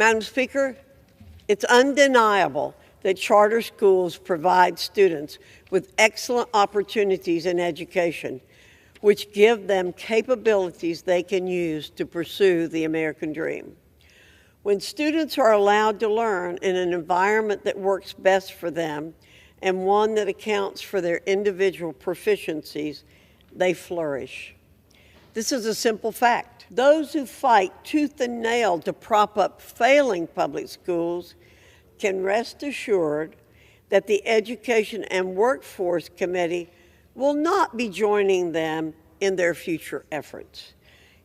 Madam Speaker, it's undeniable that charter schools provide students with excellent opportunities in education, which give them capabilities they can use to pursue the American dream. When students are allowed to learn in an environment that works best for them and one that accounts for their individual proficiencies, they flourish. This is a simple fact. Those who fight tooth and nail to prop up failing public schools can rest assured that the Education and Workforce Committee will not be joining them in their future efforts.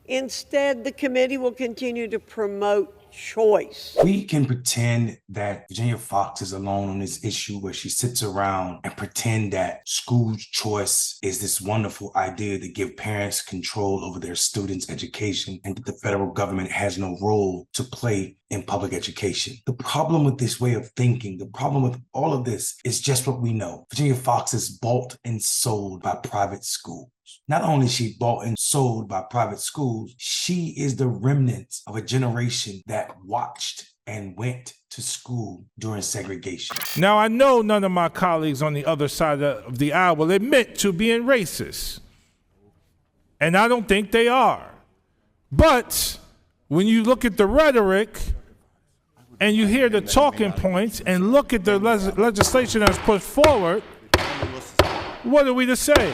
Instead, the committee will continue to promote choice. We can pretend that Virginia Foxx is alone on this issue where she sits around and pretend that school choice is this wonderful idea to give parents control over their students' education and that the federal government has no role to play in public education. The problem with this way of thinking, the problem with all of this is just what we know. Virginia Foxx is bought and sold by private schools. Not only is she bought and sold by private schools, she is the remnant of a generation that watched and went to school during segregation. Now, I know none of my colleagues on the other side of the aisle will admit to being racist. And I don't think they are. But when you look at the rhetoric and you hear the talking points and look at the legislation that's put forward, what are we to say?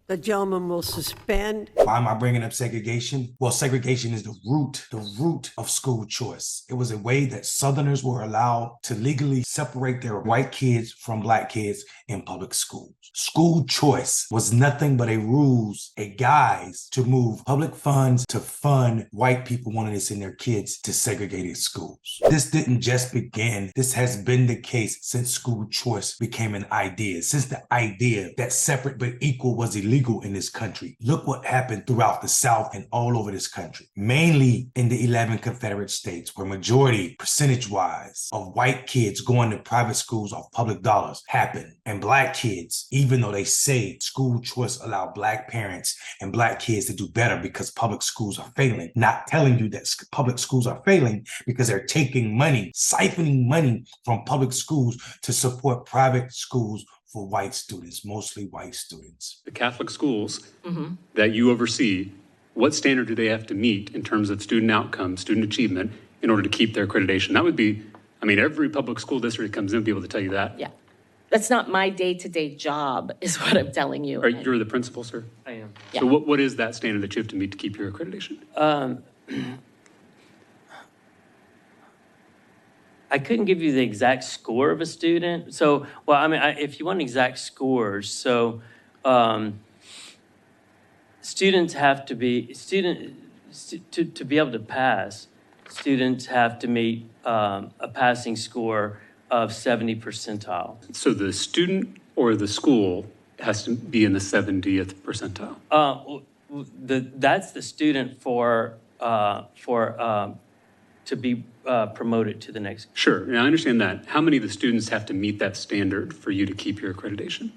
The gentleman will suspend. Why am I bringing up segregation? Well, segregation is the root of school choice. It was a way that Southerners were allowed to legally separate their white kids from black kids in public schools. School choice was nothing but a ruse, a guise to move public funds to fund white people wanting to send their kids to segregated schools. This didn't just begin. This has been the case since school choice became an idea, since the idea that separate but equal was illegal in this country. Look what happened throughout the South and all over this country, mainly in the 11 Confederate states, where majority, percentage-wise, of white kids going to private schools off public dollars happened. And black kids, even though they say school choice allowed black parents and black kids to do better because public schools are failing, not telling you that public schools are failing because they're taking money, siphoning money from public schools to support private schools for white students, mostly white students. The Catholic schools that you oversee, what standard do they have to meet in terms of student outcomes, student achievement, in order to keep their accreditation? That would be, I mean, every public school district that comes in will be able to tell you that. Yeah. That's not my day-to-day job, is what I'm telling you. You're the principal, sir? I am. Yeah. So what is that standard that you have to meet to keep your accreditation? I couldn't give you the exact score of a student. So, well, I mean, if you want exact scores, so students have to be, to be able to pass, students have to meet a passing score of 70 percentile. So the student or the school has to be in the 70th percentile? That's the student to be promoted to the next. Sure, and I understand that. How many of the students have to meet that standard for you to keep your accreditation?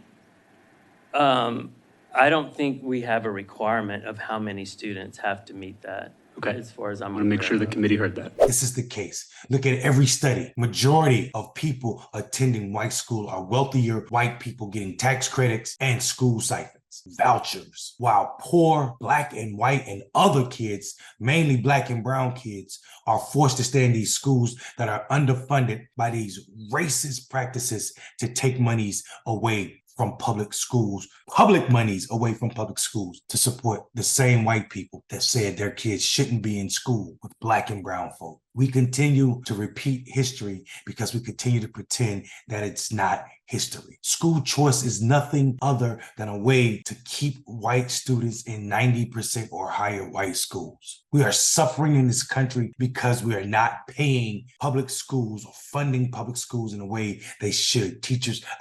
I don't think we have a requirement of how many students have to meet that. Okay. As far as I'm I want to make sure the committee heard that. This is the case. Look at every study. Majority of people attending white school are wealthier white people getting tax credits and school stipends, vouchers, while poor black and white and other kids, mainly black and brown kids, are forced to stay in these schools that are underfunded by these racist practices to take monies away from public schools, public monies away from public schools to support the same white people that said their kids shouldn't be in school with black and brown folk. We continue to repeat history because we continue to pretend that it's not history. School choice is nothing other than a way to keep white students in 90% or higher white schools. We are suffering in this country because we are not paying public schools or funding public schools in a way they should.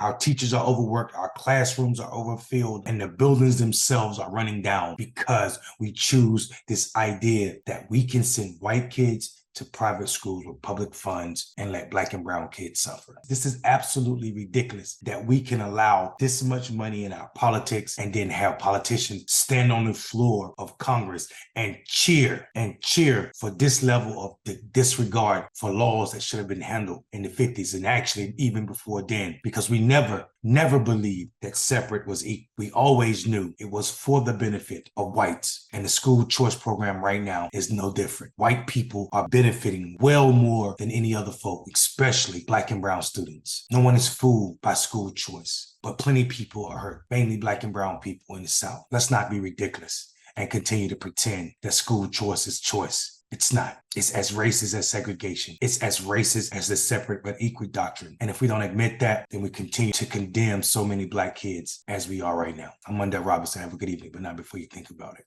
Our teachers are overworked, our classrooms are overfilled, and the buildings themselves are running down because we choose this idea that we can send white kids to private schools with public funds and let Black and brown kids suffer. This is absolutely ridiculous that we can allow this much money in our politics and then have politicians stand on the floor of Congress and cheer for this level of the disregard for laws that should have been handled in the 50s and actually even before then, because we never believed that separate was equal. We always knew it was for the benefit of whites, and the school choice program right now is no different. White people are benefiting well more than any other folk, especially Black and brown students. No one is fooled by school choice, but plenty of people are hurt, mainly Black and brown people in the South. Let's not be ridiculous and continue to pretend that school choice is choice. It's not. It's as racist as segregation. It's as racist as the separate but equal doctrine. And if we don't admit that, then we continue to condemn so many Black kids as we are right now. I'm Mondale Robinson. Have a good evening, but not before you think about it.